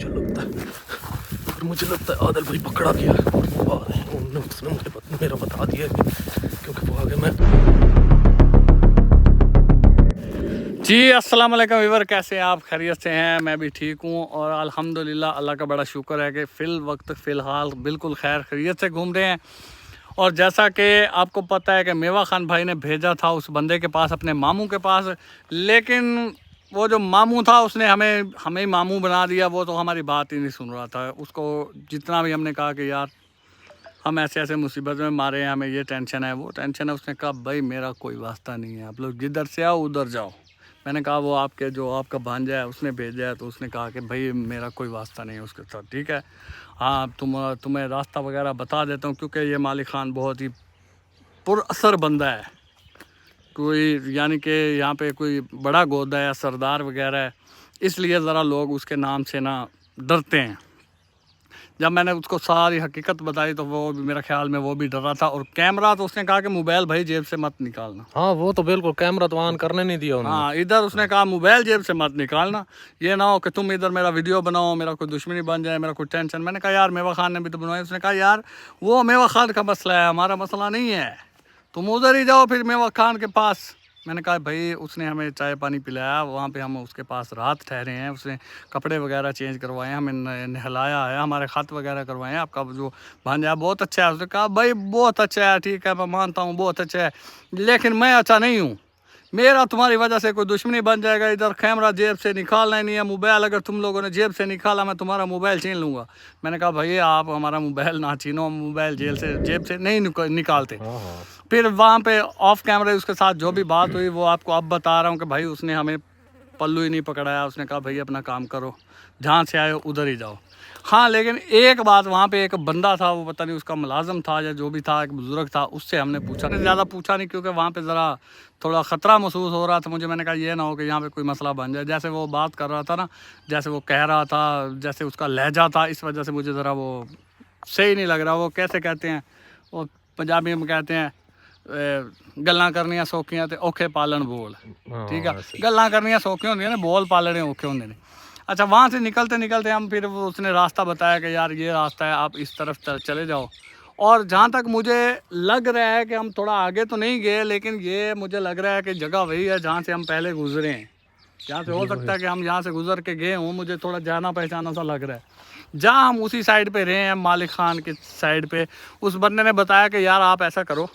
मुझे लगता है आदिल भाई पकड़ा गया है। उसने मुझे मेरा बता दिया क्योंकि वो आगे मैं। जी अस्सलाम वालेकुम वीवर, कैसे हैं आप? खैरियत से हैं? मैं भी ठीक हूँ और अल्हम्दुलिल्लाह अल्लाह का बड़ा शुक्र है कि फ़िलहाल बिल्कुल खैर खैरियत से घूम रहे हैं। और जैसा कि आपको पता है कि मेवा खान भाई ने भेजा था उस बंदे के पास, अपने मामू के पास, लेकिन वो जो मामू था उसने हमें मामू बना दिया। वो तो हमारी बात ही नहीं सुन रहा था। उसको जितना भी हमने कहा कि यार हम ऐसे ऐसे मुसीबत में मारे हैं, हमें ये टेंशन है वो टेंशन है, उसने कहा भाई मेरा कोई वास्ता नहीं है, आप लोग जिधर से आओ उधर जाओ। मैंने कहा वो आपका भांजा है उसने भेजा है, तो उसने कहा कि भाई मेरा कोई वास्ता नहीं है उसके साथ। ठीक है, हाँ तुम्हें रास्ता वगैरह बता देता हूँ, क्योंकि ये मालिक खान बहुत ही पुरअसर बंदा है। कोई यानी कि यहाँ पे कोई बड़ा गोदा है, सरदार वगैरह है, इसलिए ज़रा लोग उसके नाम से ना डरते हैं। जब मैंने उसको सारी हकीकत बताई तो वो भी, मेरा ख्याल में वो भी डरा था। और कैमरा तो उसने कहा कि मोबाइल भाई जेब से मत निकालना। हाँ वो तो बिल्कुल कैमरा तो ऑन करने नहीं दिया उन्होंने। हाँ इधर उसने कहा मोबाइल जेब से मत निकालना, ये ना हो कि तुम इधर मेरा वीडियो बनाओ, मेरा कोई दुश्मनी बन जाए, मेरा कोई टेंशन। मैंने कहा यार मेवा खान ने भी तो बनवाई। उसने कहा यार वो मेवा खान का मसला है, हमारा मसला नहीं है, तुम उधर ही जाओ फिर मेवा खान के पास। मैंने कहा भाई उसने हमें चाय पानी पिलाया, वहाँ पे हम उसके पास रात ठहरे हैं, उसने कपड़े वगैरह चेंज करवाए, हमें नहलाया है, हमारे ख़त वगैरह करवाए हैं। आपका जो भांजा बहुत अच्छा है। उसने कहा भाई बहुत अच्छा है, ठीक है मैं मानता हूँ बहुत अच्छा है, लेकिन मैं अच्छा नहीं हूँ, मेरा तुम्हारी वजह से कोई दुश्मनी बन जाएगा। इधर कैमरा जेब से निकालना ही नहीं है, मोबाइल अगर तुम लोगों ने जेब से निकाला मैं तुम्हारा मोबाइल छीन लूँगा। मैंने कहा भैया आप हमारा मोबाइल ना छीनो, मोबाइल जेब से नहीं निकालते। फिर वहाँ पे ऑफ कैमरे उसके साथ जो भी बात हुई वो आपको अब बता रहा हूँ कि भाई उसने हमें पल्लू ही नहीं पकड़ाया। उसने कहा भाई अपना काम करो, जहाँ से आए उधर ही जाओ। हाँ लेकिन एक बात, वहाँ पे एक बंदा था, वो पता नहीं उसका मुलाजम था या जो भी था, एक बुज़ुर्ग था, उससे हमने पूछा नहीं, ज़्यादा पूछा नहीं, क्योंकि वहाँ पे ज़रा थोड़ा ख़तरा महसूस हो रहा था मुझे। मैंने कहा ये ना हो कि यहाँ पे कोई मसला बन जाए। जैसे वो बात कर रहा था ना, जैसे वो कह रहा था, जैसे उसका लहजा था, इस वजह से मुझे ज़रा वो सही नहीं लग रहा। वो कैसे कहते हैं, वो पंजाबी में कहते हैं गल्लां करनियां सौखियां ते औखे पालन बोल। ठीक है, गल्लां करनियां सौखियां होंदियां ने, बोल पालने औखे होंदे ने। अच्छा वहाँ से निकलते निकलते हम फिर उसने रास्ता बताया कि यार ये रास्ता है, आप इस तरफ चले जाओ। और जहाँ तक मुझे लग रहा है कि हम थोड़ा आगे तो नहीं गए, लेकिन ये मुझे लग रहा है कि जगह वही है जहाँ से हम पहले गुजरे हैं। जहाँ से हो सकता है कि हम यहाँ से गुजर के गए हों, मुझे थोड़ा जाना पहचाना सा लग रहा है। जहाँ हम उसी साइड पे रहे हैं, मालिक खान की साइड पे, उस बंदे ने बताया कि यार आप ऐसा करो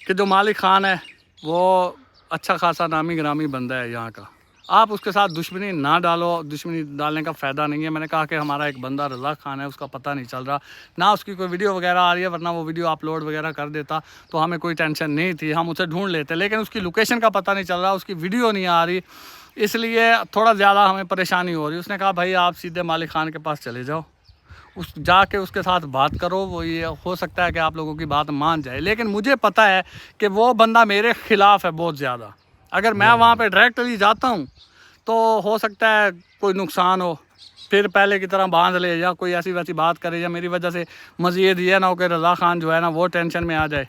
कि जो मालिक खान है वो अच्छा खासा नामी ग्रामी बंदा है यहाँ का, आप उसके साथ दुश्मनी ना डालो, दुश्मनी डालने का फ़ायदा नहीं है। मैंने कहा कि हमारा एक बंदा रज़ा खान है, उसका पता नहीं चल रहा ना, उसकी कोई वीडियो वगैरह आ रही है, वरना वो वीडियो अपलोड वगैरह कर देता तो हमें कोई टेंशन नहीं थी, हम उसे ढूंढ लेते। लेकिन उसकी लोकेशन का पता नहीं चल रहा, उसकी वीडियो नहीं आ रही, इसलिए थोड़ा ज़्यादा हमें परेशानी हो रही। उसने कहा भाई आप सीधे मालिक खान के पास चले जाओ, उस जाके उसके साथ बात करो, वो ये हो सकता है कि आप लोगों की बात मान जाए। लेकिन मुझे पता है कि वो बंदा मेरे ख़िलाफ़ है बहुत ज़्यादा। अगर मैं वहाँ पे डायरेक्टली जाता हूँ तो हो सकता है कोई नुकसान हो, फिर पहले की तरह बांध ले या कोई ऐसी वैसी बात करे, या मेरी वजह से मज़ीद ये ना हो कि रज़ा खान जो है ना वो टेंशन में आ जाए।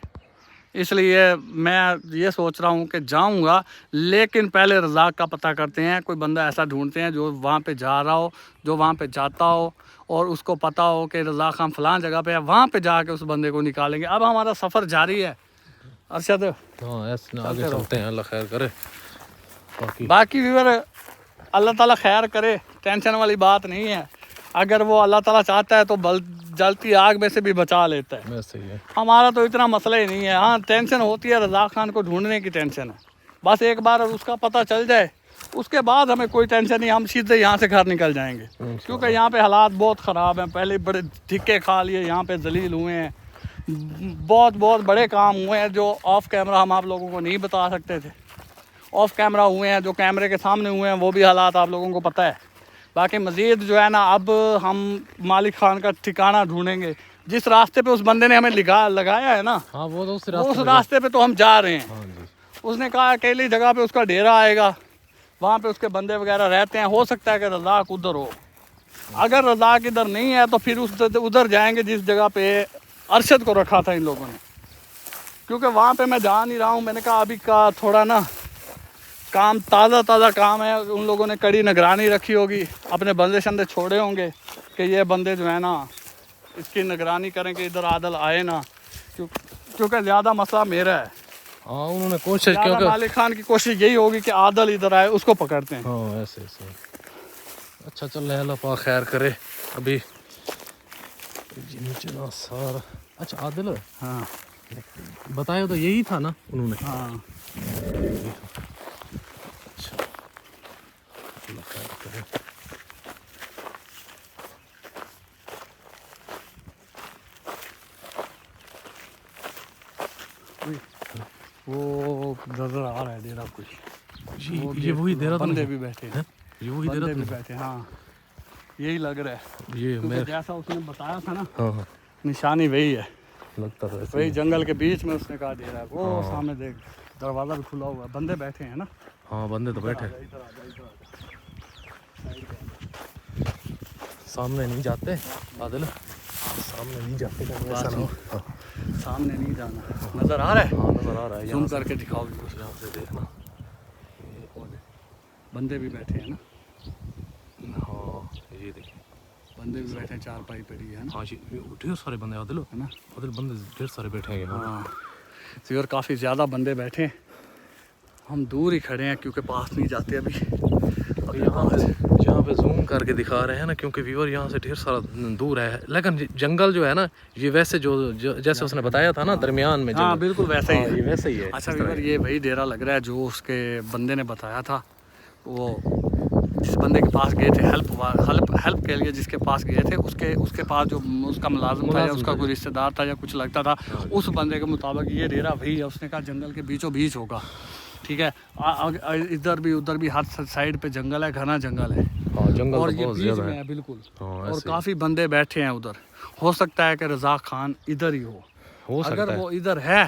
इसलिए मैं ये सोच रहा हूँ कि जाऊँगा, लेकिन पहले रज़ा का पता करते हैं, कोई बंदा ऐसा ढूंढते हैं जो वहाँ पे जा रहा हो, जो वहाँ पे जाता हो और उसको पता हो कि रज़ा खान फ़लाँ जगह पे है, वहाँ पे जाके उस बंदे को निकालेंगे। अब हमारा सफ़र जारी है अरशद। हाँ ऐसे आगे चलते हैं, अल्लाह खैर करे। बाकी व्यूअर अल्लाह ताला खैर करे, टेंशन वाली बात नहीं है। अगर वो अल्लाह ताला चाहता है तो जलती आग में से भी बचा लेता है। सही है, हमारा तो इतना मसला ही नहीं है। हाँ टेंशन होती है, रज़ा खान को ढूंढने की टेंशन है, बस एक बार उसका पता चल जाए उसके बाद हमें कोई टेंशन नहीं, हम सीधे यहाँ से घर निकल जाएंगे। क्योंकि यहाँ पे हालात बहुत ख़राब हैं, पहले बड़े धिक्के खा लिए, यहाँ पे जलील हुए हैं, बहुत बड़े काम हुए हैं जो ऑफ कैमरा हम आप लोगों को नहीं बता सकते थे। ऑफ कैमरा हुए हैं, जो कैमरे के सामने हुए हैं वो भी हालात आप लोगों को पता है। बाकी मज़ीद जो है ना, अब हम मालिक खान का ठिकाना ढूंढेंगे। जिस रास्ते पे उस बंदे ने हमें लगाया है ना, हाँ वो तो उस रास्ते पे तो हम जा रहे हैं। हाँ जी। उसने कहा अकेली जगह पे उसका डेरा आएगा, वहाँ पे उसके बंदे वगैरह रहते हैं, हो सकता है कि रज़ाक उधर हो। अगर रज़ाक इधर नहीं है तो फिर उधर जाएंगे जिस जगह पे अरशद को रखा था इन लोगों ने, क्योंकि वहाँ पे मैं जा नहीं रहा हूँ। मैंने कहा अभी का थोड़ा ना काम ताज़ा ताज़ा काम है। उन लोगों ने कड़ी निगरानी रखी होगी, अपने बंदे शंदे छोड़े होंगे कि ये बंदे जो है ना इसकी निगरानी करें कि इधर आदल आए ना, क्योंकि ज़्यादा मसला मेरा है। हाँ उन्होंने कोशिश, क्योंकि मालिक खान की कोशिश यही होगी कि आदल इधर आए, उसको पकड़ते हैं। हाँ ऐसे ऐसे। अच्छा चल अल्लाह पाक खैर करे। अभी नीचे ना सारा। अच्छा आदिल, हाँ बताया तो यही था ना उन्होंने। हाँ अच्छा अल्लाह खैर करे। वो नजर आ रहा है डेरा कुछ। ये वही डेरा तो बंदे नहीं भी बैठे है? हैं, ये वही डेरा बंदे तो भी नहीं? बैठे हैं, हाँ यही लग रहा है। ये क्योंकि मेरे, जैसा उसने बताया था ना, हाँ हाँ निशानी वही है। लगता था ऐसे वही ही। जंगल के बीच में उसने कहा दे रहा है। वो हाँ। सामने देख, दरवाजा भी खुला हुआ है, बंदे बैठे हैं ना। हाँ बंदे तो बैठे। इधर आ जा, इधर आ जा। सामने नहीं जाते आदिल, सामने नहीं जाते कहीं ऐसा ना हो। हाँ सामने नहीं जाना। नजर आ रहा है? हाँ नजर आ रहा है। जूम यहाँ करके दिखाओ। से, यहाँ से देखना। बंदे भी बैठे हैं ना, हाँ ये देखिए बंदे भी बैठे हैं, चारपाई पड़ी है ना। हाँ ये ढेर सारे बंदे आदिल, है ना। आदिल बंदे ढेर सारे बैठे हैं यहाँ। हाँ फिर काफ़ी ज़्यादा बंदे बैठे हैं। हम दूर ही खड़े हैं क्योंकि पास नहीं जाते अभी। यहाँ पे जूम करके दिखा रहे हैं ना, क्योंकि व्यूअर यहाँ से ढेर सारा दूर है, लेकिन जंगल जो है ना ये वैसे जो जैसे उसने बताया था ना दरमियान में। हाँ बिल्कुल वैसा ही है। ये वैसे ही है। अच्छा व्यूअर, ये वही डेरा लग रहा है जो उसके बंदे ने बताया था। वो जिस बंदे के पास गए थे हेल्प के लिए, जिसके पास गए थे, उसके पास जो उसका मुलाजिम था या उसका कोई रिश्तेदार था या कुछ लगता था, उस बंदे के मुताबिक ये डेरा वही है। उसने कहा जंगल के बीचों बीच होगा, ठीक है। इधर भी उधर भी हर साइड पे जंगल है, घना जंगल है। हाँ जंगल और तो ये बहुत बीच ज़्यादा में है। है बिल्कुल। हाँ, और ऐसे ही। काफ़ी बंदे बैठे हैं उधर। हो सकता है कि रज़ाक खान इधर ही हो सकता अगर है। वो इधर है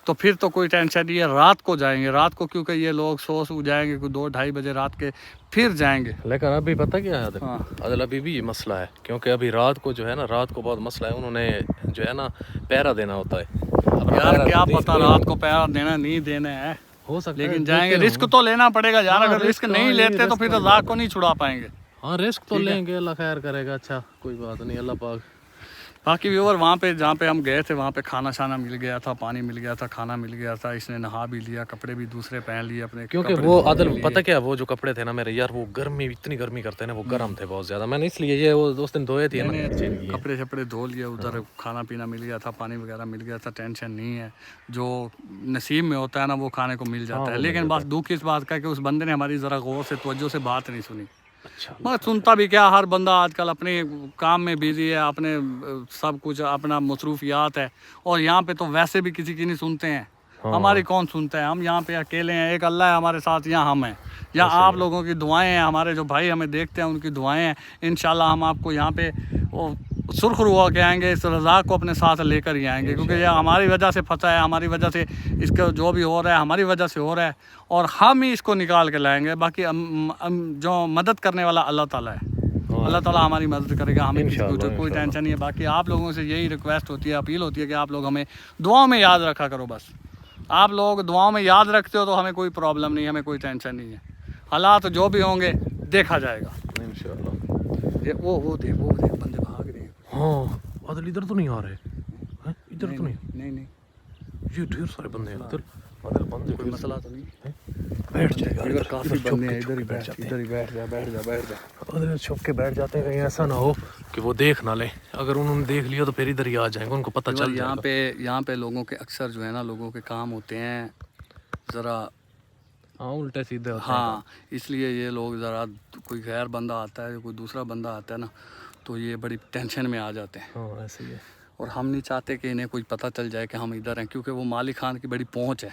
तो फिर तो कोई टेंशन नहीं है। रात को जाएंगे, रात को, क्योंकि ये लोग सो जाएंगे कोई 2-2:30 बजे रात के, फिर जाएंगे। लेकिन अभी पता क्या है आदिल? हाँ। आदिल अभी भी ये मसला है, क्योंकि अभी रात को जो है ना, रात को बहुत मसला है। उन्होंने जो है ना पहरा देना होता है। अपना यार पहरा क्या देख पता लो। रात को पैर देना नहीं देना है, हो सकता है, लेकिन देखते जाएंगे। हैं रिस्क हम। तो लेना पड़ेगा यार। हाँ, अगर रिस्क रिस्क, नहीं हाँ, ये लेते तो रिस्क फिर वाली रज़ाक बात को नहीं छुड़ा पाएंगे। हाँ रिस्क तो ठीक है। लेंगे, अल्लाह खैर करेगा। अच्छा कोई बात नहीं, अल्लाह पाक। बाकी व्यूअर वहाँ पे जहाँ पे हम गए थे वहाँ पे खाना शाना मिल गया था, पानी मिल गया था, खाना मिल गया था। इसने नहा भी लिया, कपड़े भी दूसरे पहन लिए अपने, क्योंकि कपड़े वो धोने आदिल के लिए। पता क्या, वो जो कपड़े थे ना मेरे यार, वो गर्मी, इतनी गर्मी करते हैं ना, वो गर्म थे बहुत ज़्यादा। मैंने इसलिए ये वो दोस्त दिन धोए थे ना, मैंने कपड़े शपड़े धो लिए। उधर खाना पीना मिल गया था, पानी वगैरह मिल गया था। टेंशन नहीं है, जो नसीब में होता है ना वो खाने को मिल जाता है। लेकिन बस दुख इस बात का कि उस बंदे ने हमारी ज़रा गौर से तवज्जो से बात नहीं सुनी। अच्छा मगर सुनता भी क्या, हर बंदा आजकल अपने काम में बिजी है, अपने सब कुछ अपना मसरूफियात है। और यहाँ पे तो वैसे भी किसी की नहीं सुनते हैं। हमारी कौन सुनता है? हम यहाँ पे अकेले हैं, एक अल्लाह है हमारे साथ, यहाँ हम हैं, या आप लोगों की दुआएं हैं, हमारे जो भाई हमें देखते हैं उनकी दुआएं हैं। इंशाल्लाह हम आपको यहाँ पे वो सुरखरू होकर आएंगे, इस रज़ाक को अपने साथ लेकर ही आएंगे, क्योंकि ये हमारी वजह से फंसा है, हमारी वजह से इसका जो भी हो रहा है हमारी वजह से हो रहा है, और हम ही इसको निकाल के लाएंगे। बाकी जो मदद करने वाला अल्लाह ताला है, अल्लाह ताला हमारी मदद करेगा। हमें किसी को कोई टेंशन नहीं है। बाकी आप लोगों से यही रिक्वेस्ट होती है, अपील होती है कि आप लोग हमें दुआओं में याद रखा करो। बस आप लोग दुआओं में याद रखते हो तो हमें कोई प्रॉब्लम नहीं, हमें कोई टेंशन नहीं है। हालात जो भी होंगे देखा जाएगा इंशाल्लाह। वो देख बंदे भाग रहे हैं। हाँ आदिल इधर तो नहीं आ रहे हैं, इधर तो नहीं। नहीं ये ढेर सारे बंदे हैं आदिल, आदिल बंदे कोई मसला तो नहीं है। बैठ जाएगा इधर काफ़ी बंदे हैं, इधर ही बैठ बैठ जा। आदिल छुप के बैठ जाते हैं, कहीं ऐसा ना हो कि वो देख ना ले। अगर उन्होंने देख लिया तो फिर इधर ही आ जाएंगे, उनको पता चल जाएगा। यहाँ पे लोगों के अक्सर जो है ना, लोगों के काम होते हैं ज़रा हाँ उल्टे सीधे होते हैं। हाँ, इसलिए ये लोग ज़रा, कोई गैर बंदा आता है, कोई दूसरा बंदा आता है ना, तो ये बड़ी टेंशन में आ जाते हैं। हाँ ऐसे ही है। और हम नहीं चाहते कि इन्हें कोई पता चल जाए कि हम इधर हैं, क्योंकि वो मालिक खान की बड़ी पहुंच है।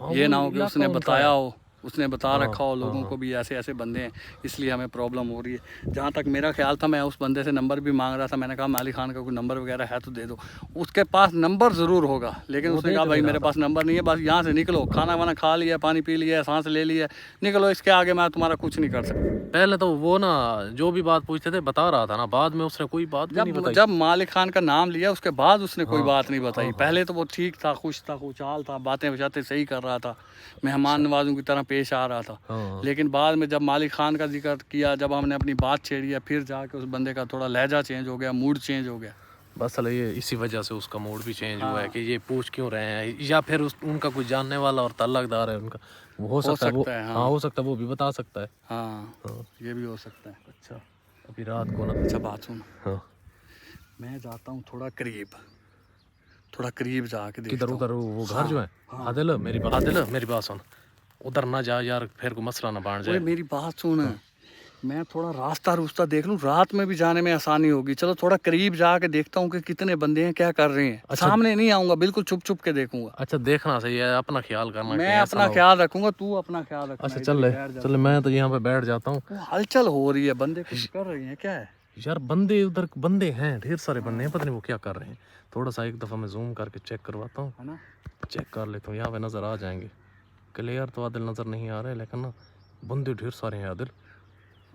हाँ, ये वो ना हो कि इलाका उसने उनका बताया है। हो, उसने बता रखा हो लोगों हाँ। को भी ऐसे ऐसे बंदे हैं, इसलिए हमें प्रॉब्लम हो रही है। जहाँ तक मेरा ख्याल था, मैं उस बंदे से नंबर भी मांग रहा था। मैंने कहा मालिक खान का कोई नंबर वगैरह है तो दे दो। उसके पास नंबर ज़रूर होगा, लेकिन उसने कहा भाई मेरे पास नंबर नहीं है, बस यहाँ से निकलो, खाना वाना खा लिया, पानी पी लिया, सांस ले लिया, निकलो, इसके आगे मैं तुम्हारा कुछ नहीं कर सकता। पहले तो वो ना जो भी बात पूछते थे बता रहा था ना, बाद में उसने कोई बात भी नहीं बताई। जब मालिक खान का नाम लिया उसके बाद उसने कोई बात नहीं बताई। पहले तो वो ठीक था, खुश था, खुशहाल था, बातें बचाते सही कर रहा था, मेहमान नवाजों की तरह पेश आ रहा था। हाँ। लेकिन बाद में जब मालिक खान का जिक्र किया, जब हमने अपनी बात छेड़ी है, फिर जाके उस बंदे का थोड़ा लहजा चेंज हो गया, मूड चेंज हो गया। बस असल ये इसी वजह से उसका मूड भी चेंज हुआ है कि ये पूछ क्यों रहे हैं, या फिर उनका कोई जानने वाला और ताल्लुकदार है उनका, वो हो सकता है वो, हाँ हो सकता है वो भी बता सकता है। हाँ ये भी हो सकता है। अच्छा अभी रात को ना, अच्छा बात सुन, हाँ मैं जाता हूँ थोड़ा करीब जाके किधर उधर वो घर जो है, आदिल मेरी बात सुन, उधर ना जा यार, फिर कोई मसला ना बढ़ जाए। मेरी बात सुन, मैं थोड़ा रास्ता देख लूँ, रात में भी जाने में आसानी होगी। चलो थोड़ा करीब जाके देखता हूँ कि कितने बंदे हैं, क्या कर रहे हैं। अच्छा, सामने नहीं आऊंगा, बिल्कुल छुप के देखूंगा। अच्छा देखना सही है, अपना ख्याल करना। मैं अपना ख्याल रखूंगा, तू अपना ख्याल रखना। अच्छा चल मैं तो यहाँ पे बैठ जाता हूँ। हलचल हो रही है, बंदे कुछ कर रहे हैं, क्या है यार? बंदे उधर बंदे हैं, ढेर सारे बंदे हैं, पता नहीं वो क्या कर रहे हैं। थोड़ा सा एक दफ़ा मैं जूम करके चेक करवाता हूँ, है ना? चेक कर लेता हूँ, यहाँ पे नज़र आ जाएंगे। क्लियर तो आदिल नज़र नहीं आ रहे, लेकिन ना बंदे ढेर सारे हैं आदिल।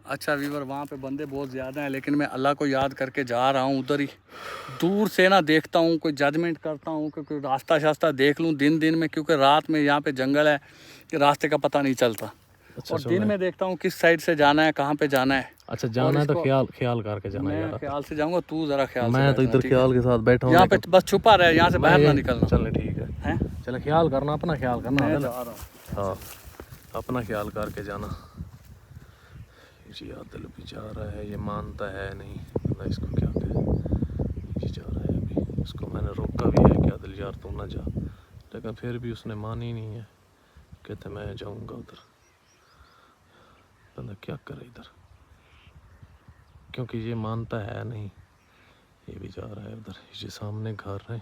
अच्छा वीवर, वहाँ पे बंदे बहुत ज़्यादा हैं, लेकिन मैं अल्लाह को याद करके जा रहा हूँ उधर ही। दूर से ना देखता हूँ, कोई जजमेंट करता हूँ कि कोई रास्ता देख लूँ दिन में, क्योंकि रात में यहाँ पे जंगल है, कि रास्ते का पता नहीं चलता। अच्छा, और दिन में देखता हूँ किस साइड से जाना है, कहाँ पे जाना है। अच्छा जाना है तो ख्याल करके जाना है यार। ख्याल से जाऊँगा, तू ज़रा ख्याल से। मैं तो इधर ख्याल के साथ बैठा हूँ, यहाँ पे बस छुपा रहे, यहाँ से बाहर ना निकलना। चल ठीक है, चल ख्याल करना, अपना ख्याल करना। मैं जा रहा हूँ। हाँ अपना ख्याल करके जाना। जी आदिल भी जा रहा है, ये मानता है नहीं, पता इसको क्या कहे। ये जा रहा है अभी, उसको मैंने रोका भी है कि आदिल यार तू ना जा, लेकिन फिर भी उसने मानी नहीं है, कहते मैं जाऊंगा उधर। पता क्या करे इधर, क्योंकि ये मानता है नहीं। ये भी जा रहा है उधर, ये सामने घर है।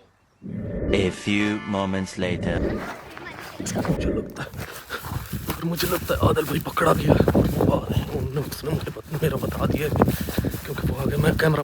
A few moments later. मुझे लगता है आदिल भाई पकड़ा गया, उसने मुझे मेरा बता दिया, क्योंकि वो आगे मैं कैमरा